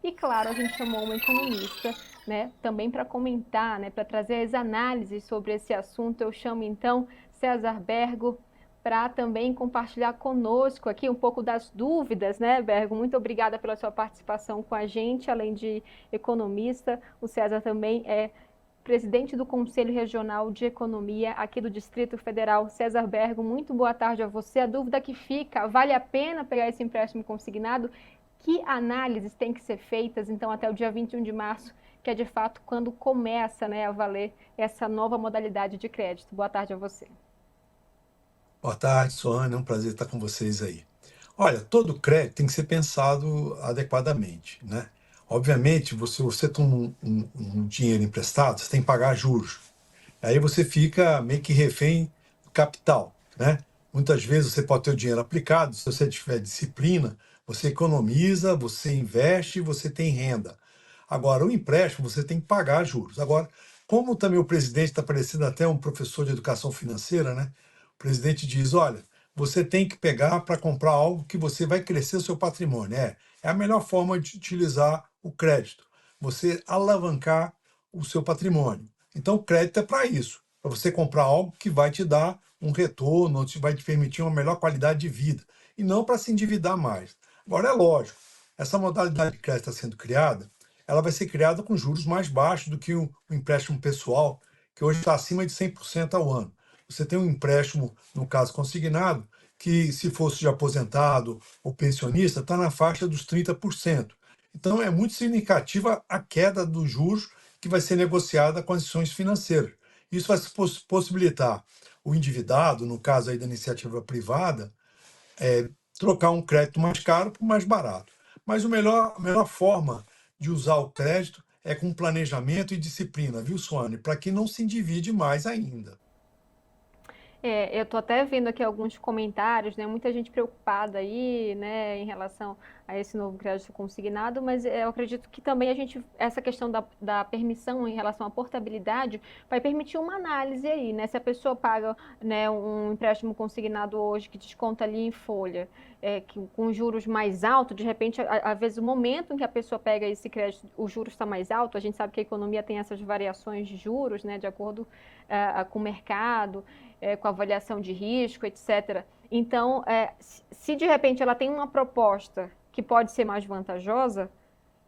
E claro, a gente chamou uma economista, né, também para comentar, né, para trazer as análises sobre esse assunto. Eu chamo então César Bergo para também compartilhar conosco aqui um pouco das dúvidas, né, Bergo? Muito obrigada pela sua participação com a gente, além de economista, o César também é presidente do Conselho Regional de Economia aqui do Distrito Federal. César Bergo, muito boa tarde a você. A dúvida que fica, vale a pena pegar esse empréstimo consignado? Que análises têm que ser feitas, então, até o dia 21 de março, que é de fato quando começa, né, a valer essa nova modalidade de crédito? Boa tarde a você. Boa tarde, Soane, é um prazer estar com vocês aí. Olha, todo crédito tem que ser pensado adequadamente, né? Obviamente, você toma um dinheiro emprestado, você tem que pagar juros. Aí você fica meio que refém do capital, né? Muitas vezes você pode ter o dinheiro aplicado, se você tiver disciplina, você economiza, você investe, você tem renda. Agora, o empréstimo, você tem que pagar juros. Agora, como também o presidente está parecendo até um professor de educação financeira, né? O presidente diz: olha, você tem que pegar para comprar algo que você vai crescer o seu patrimônio. É a melhor forma de utilizar o crédito, você alavancar o seu patrimônio. Então, o crédito é para isso, para você comprar algo que vai te dar um retorno, vai te permitir uma melhor qualidade de vida, e não para se endividar mais. Agora, é lógico, essa modalidade de crédito está sendo criada, ela vai ser criada com juros mais baixos do que o empréstimo pessoal, que hoje está acima de 100% ao ano. Você tem um empréstimo, no caso consignado, que se fosse de aposentado ou pensionista, está na faixa dos 30%. Então, é muito significativa a queda dos juros que vai ser negociada com as instituições financeiras. Isso vai possibilitar o endividado, no caso aí da iniciativa privada, trocar um crédito mais caro por mais barato. Mas a melhor forma de usar o crédito é com planejamento e disciplina, viu, Sônia? Para que não se endivide mais ainda. Eu estou até vendo aqui alguns comentários, né? Muita gente preocupada aí, né, em relação a esse novo crédito consignado, mas eu acredito que também essa questão da permissão em relação à portabilidade vai permitir uma análise aí, né? Se a pessoa paga, né, um empréstimo consignado hoje que desconta ali em folha, com juros mais altos, de repente, às vezes o momento em que a pessoa pega esse crédito, o juros está mais alto, a gente sabe que a economia tem essas variações de juros, né, de acordo com o mercado, com avaliação de risco, etc. Então, se de repente ela tem uma proposta que pode ser mais vantajosa,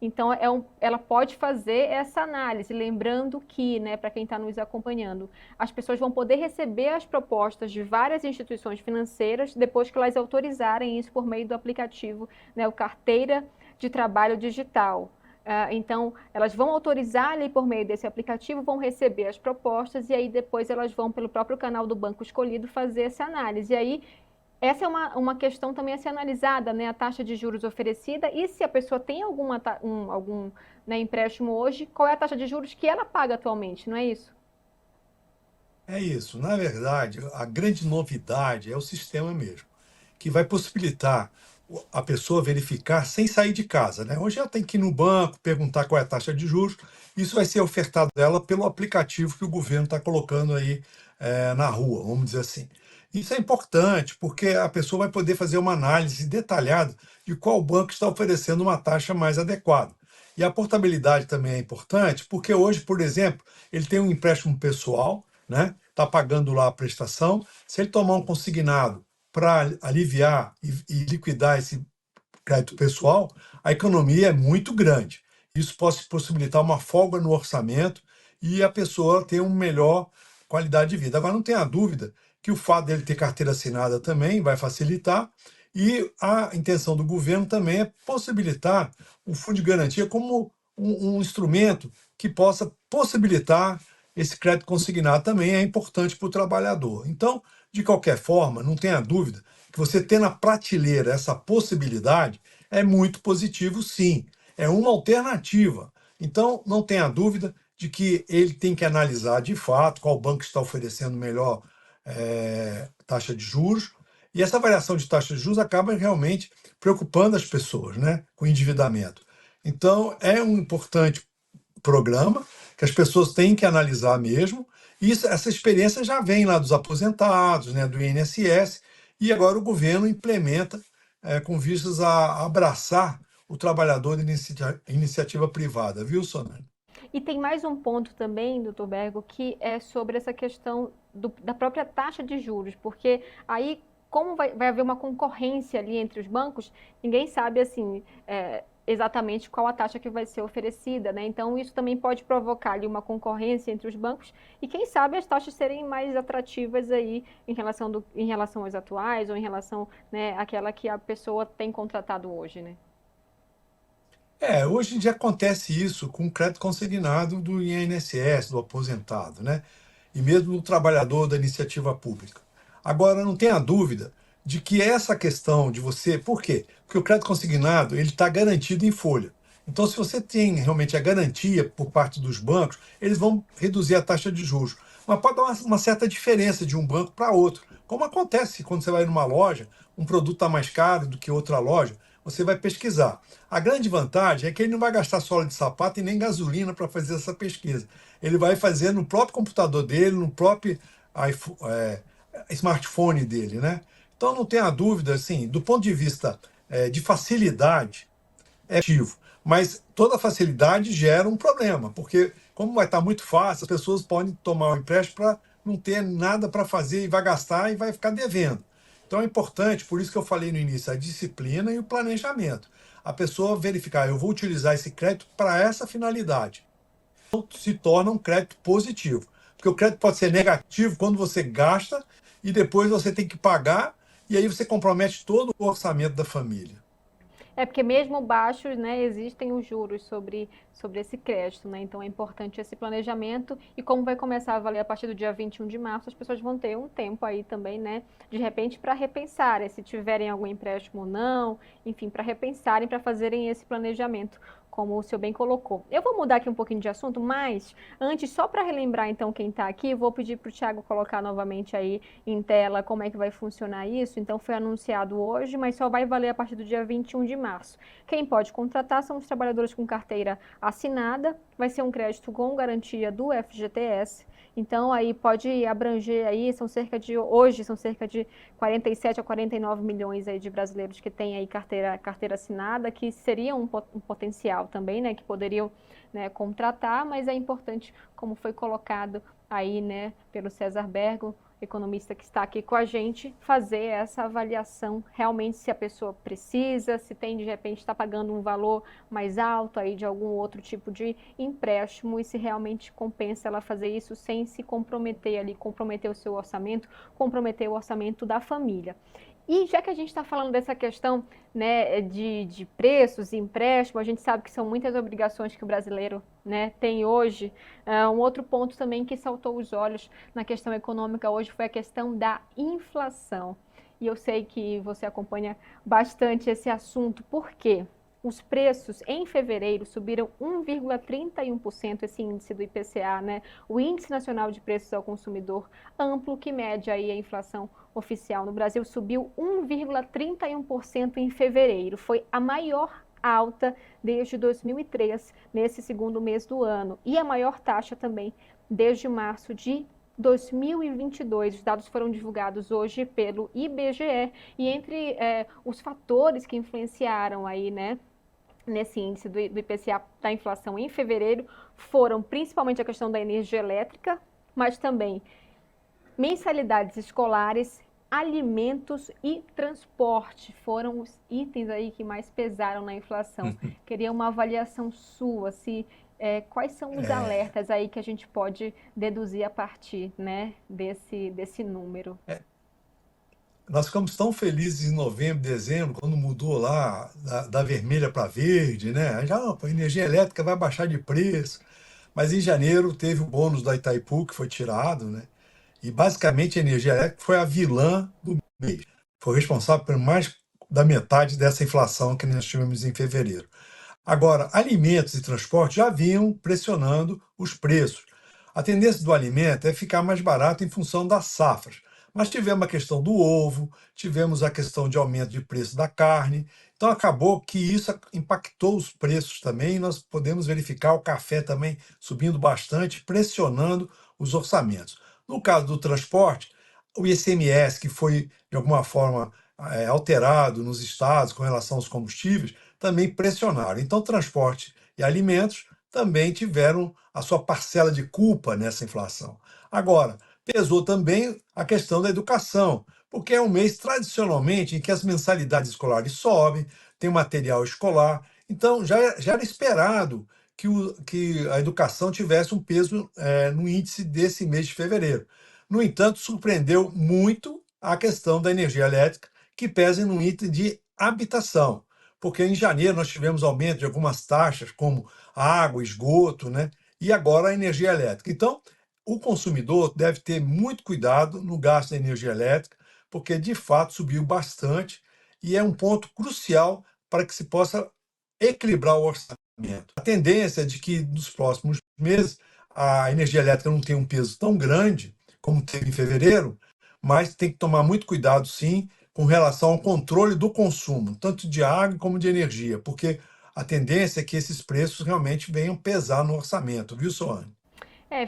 então ela pode fazer essa análise, lembrando que, né, para quem está nos acompanhando, as pessoas vão poder receber as propostas de várias instituições financeiras depois que elas autorizarem isso por meio do aplicativo, né, o Carteira de Trabalho Digital. Então, elas vão autorizar ali por meio desse aplicativo, vão receber as propostas e aí depois elas vão pelo próprio canal do banco escolhido fazer essa análise. E aí, essa é uma questão também a ser analisada, né? A taxa de juros oferecida e se a pessoa tem algum, né, empréstimo hoje, qual é a taxa de juros que ela paga atualmente, não é isso? É isso. Na verdade, a grande novidade é o sistema mesmo, que vai possibilitar a pessoa verificar sem sair de casa, né? Hoje ela tem que ir no banco, perguntar qual é a taxa de juros. Isso vai ser ofertado dela pelo aplicativo que o governo está colocando aí na rua, vamos dizer assim. Isso é importante, porque a pessoa vai poder fazer uma análise detalhada de qual banco está oferecendo uma taxa mais adequada. E a portabilidade também é importante, porque hoje, por exemplo, ele tem um empréstimo pessoal, né? Está pagando lá a prestação. Se ele tomar um consignado para aliviar e liquidar esse crédito pessoal, a economia é muito grande. Isso pode possibilitar uma folga no orçamento e a pessoa ter uma melhor qualidade de vida. Agora, não tenha dúvida que o fato dele ter carteira assinada também vai facilitar, e a intenção do governo também é possibilitar o fundo de garantia como um instrumento que possa possibilitar esse crédito consignado também é importante para o trabalhador. Então, de qualquer forma, não tenha dúvida que você ter na prateleira essa possibilidade é muito positivo, sim. É uma alternativa. Então, não tenha dúvida de que ele tem que analisar de fato qual banco está oferecendo melhor taxa de juros. E essa variação de taxa de juros acaba realmente preocupando as pessoas, né, com o endividamento. Então, é um importante programa que as pessoas têm que analisar mesmo. E essa experiência já vem lá dos aposentados, né, do INSS, e agora o governo implementa com vistas a abraçar o trabalhador de iniciativa privada, viu, Sonani? E tem mais um ponto também, doutor Bergo, que é sobre essa questão da própria taxa de juros, porque aí, como vai haver uma concorrência ali entre os bancos, ninguém sabe, assim, exatamente qual a taxa que vai ser oferecida, né? Então, isso também pode provocar ali uma concorrência entre os bancos e, quem sabe, as taxas serem mais atrativas aí em relação às atuais ou em relação, né, àquela que a pessoa tem contratado hoje, né? Hoje em dia acontece isso com o crédito consignado do INSS, do aposentado, né? E mesmo do trabalhador da iniciativa pública. Agora, não tenha dúvida de que essa questão de você. Por quê? Porque o crédito consignado ele está garantido em folha. Então, se você tem realmente a garantia por parte dos bancos, eles vão reduzir a taxa de juros. Mas pode dar uma certa diferença de um banco para outro. Como acontece quando você vai numa loja, um produto está mais caro do que outra loja, você vai pesquisar. A grande vantagem é que ele não vai gastar sola de sapato e nem gasolina para fazer essa pesquisa. Ele vai fazer no próprio computador dele, no próprio smartphone dele, né? Então não tenha dúvida, assim, do ponto de vista de facilidade, é ativo. Mas toda facilidade gera um problema, porque como vai estar muito fácil, as pessoas podem tomar o empréstimo para não ter nada para fazer e vai gastar e vai ficar devendo. Então é importante, por isso que eu falei no início, a disciplina e o planejamento. A pessoa verificar, eu vou utilizar esse crédito para essa finalidade. Então, se torna um crédito positivo. Porque o crédito pode ser negativo quando você gasta e depois você tem que pagar, e aí você compromete todo o orçamento da família. É porque mesmo baixos, né, existem os juros sobre esse crédito, né? Então é importante esse planejamento e como vai começar a valer a partir do dia 21 de março, as pessoas vão ter um tempo aí também, né, de repente para repensarem se tiverem algum empréstimo ou não, enfim, para repensarem, para fazerem esse planejamento, como o senhor bem colocou. Eu vou mudar aqui um pouquinho de assunto, mas antes, só para relembrar então quem está aqui, vou pedir para o Thiago colocar novamente aí em tela como é que vai funcionar isso. Então foi anunciado hoje, mas só vai valer a partir do dia 21 de março. Quem pode contratar são os trabalhadores com carteira assinada, vai ser um crédito com garantia do FGTS. Então aí pode abranger aí, hoje são cerca de 47 a 49 milhões aí de brasileiros que têm aí carteira assinada, que seria um potencial também, né, que poderiam, né, contratar, mas é importante, como foi colocado aí, né, pelo César Bergo, economista que está aqui com a gente, fazer essa avaliação realmente se a pessoa precisa, se tem de repente está pagando um valor mais alto aí de algum outro tipo de empréstimo e se realmente compensa ela fazer isso sem se comprometer ali, comprometer o seu orçamento, comprometer o orçamento da família. E já que a gente está falando dessa questão, né, de preços e empréstimo, a gente sabe que são muitas obrigações que o brasileiro, né, tem hoje. Um outro ponto também que saltou os olhos na questão econômica hoje foi a questão da inflação. E eu sei que você acompanha bastante esse assunto, por quê? Os preços em fevereiro subiram 1,31%, esse índice do IPCA, né? O Índice Nacional de Preços ao Consumidor Amplo, que mede aí a inflação oficial no Brasil, subiu 1,31% em fevereiro. Foi a maior alta desde 2003, nesse segundo mês do ano. E a maior taxa também desde março de 2022. Os dados foram divulgados hoje pelo IBGE e entre os fatores que influenciaram aí, né, nesse índice do IPCA da inflação em fevereiro foram principalmente a questão da energia elétrica, mas também mensalidades escolares, alimentos e transporte foram os itens aí que mais pesaram na inflação. Queria uma avaliação sua, quais são os alertas aí que a gente pode deduzir a partir, né, desse número? Nós ficamos tão felizes em novembro, dezembro, quando mudou lá da vermelha para verde, né? Já a energia elétrica vai baixar de preço. Mas em janeiro teve o bônus da Itaipu, que foi tirado, né? E basicamente a energia elétrica foi a vilã do mês. Foi responsável por mais da metade dessa inflação que nós tivemos em fevereiro. Agora, alimentos e transporte já vinham pressionando os preços. A tendência do alimento é ficar mais barato em função das safras. Mas tivemos a questão do ovo, tivemos a questão de aumento de preço da carne. Então acabou que isso impactou os preços também. E nós podemos verificar o café também subindo bastante, pressionando os orçamentos. No caso do transporte, o ICMS, que foi de alguma forma alterado nos estados com relação aos combustíveis, também pressionaram. Então, transporte e alimentos também tiveram a sua parcela de culpa nessa inflação. Agora, pesou também a questão da educação, porque é um mês tradicionalmente em que as mensalidades escolares sobem, tem material escolar, então já era esperado que a educação tivesse um peso no índice desse mês de fevereiro. No entanto, surpreendeu muito a questão da energia elétrica, que pesa no item de habitação, porque em janeiro nós tivemos aumento de algumas taxas, como água, esgoto, né? E agora a energia elétrica. Então, o consumidor deve ter muito cuidado no gasto da energia elétrica, porque de fato subiu bastante e é um ponto crucial para que se possa equilibrar o orçamento. A tendência é de que nos próximos meses a energia elétrica não tenha um peso tão grande como teve em fevereiro, mas tem que tomar muito cuidado, sim, com relação ao controle do consumo, tanto de água como de energia, porque a tendência é que esses preços realmente venham pesar no orçamento, viu, Soane?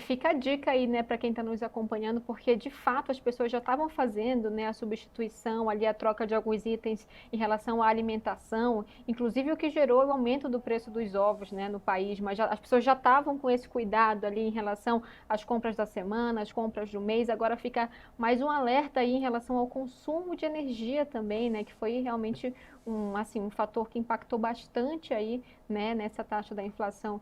Fica a dica aí, né, para quem está nos acompanhando, porque de fato as pessoas já estavam fazendo, né, a substituição ali, a troca de alguns itens em relação à alimentação, inclusive o que gerou o aumento do preço dos ovos, né, no país, mas as pessoas já estavam com esse cuidado ali em relação às compras da semana, às compras do mês, agora fica mais um alerta aí em relação ao consumo de energia também, né, que foi realmente um fator que impactou bastante aí, né, nessa taxa da inflação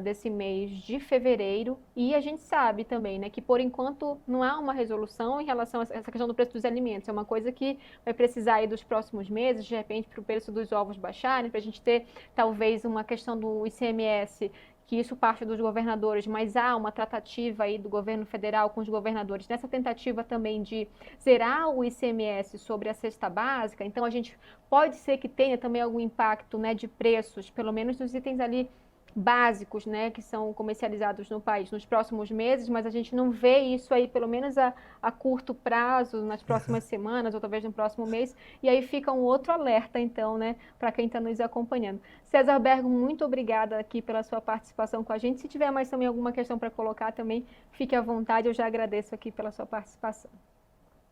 desse mês de fevereiro. E a gente sabe também, né, que por enquanto não há uma resolução em relação a essa questão do preço dos alimentos. É uma coisa que vai precisar aí dos próximos meses, de repente, para o preço dos ovos baixarem, para a gente ter talvez uma questão do ICMS, que isso parte dos governadores, mas há uma tratativa aí do governo federal com os governadores nessa tentativa também de zerar o ICMS sobre a cesta básica. Então a gente pode ser que tenha também algum impacto, né, de preços, pelo menos nos itens ali básicos, né, que são comercializados no país nos próximos meses, mas a gente não vê isso aí, pelo menos a curto prazo, nas próximas semanas ou talvez no próximo mês, e aí fica um outro alerta, então, né, para quem está nos acompanhando. César Bergo, muito obrigada aqui pela sua participação com a gente. Se tiver mais também alguma questão para colocar também, fique à vontade, eu já agradeço aqui pela sua participação.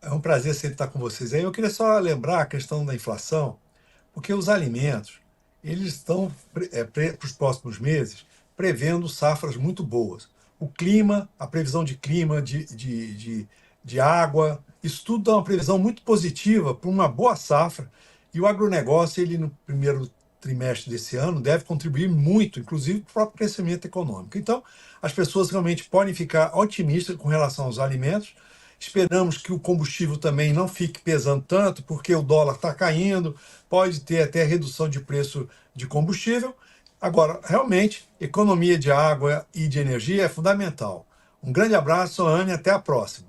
É um prazer sempre estar com vocês aí. Eu queria só lembrar a questão da inflação, porque os alimentos, eles estão para os próximos meses prevendo safras muito boas. O clima, a previsão de clima, de água, isso tudo dá uma previsão muito positiva para uma boa safra. E o agronegócio, ele no primeiro trimestre desse ano, deve contribuir muito, inclusive para o próprio crescimento econômico. Então, as pessoas realmente podem ficar otimistas com relação aos alimentos. Esperamos que o combustível também não fique pesando tanto, porque o dólar está caindo, pode ter até redução de preço de combustível. Agora, realmente, economia de água e de energia é fundamental. Um grande abraço, Anne, até a próxima.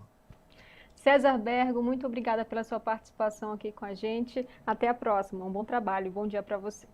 César Bergo, muito obrigada pela sua participação aqui com a gente. Até a próxima. Um bom trabalho, bom dia para você.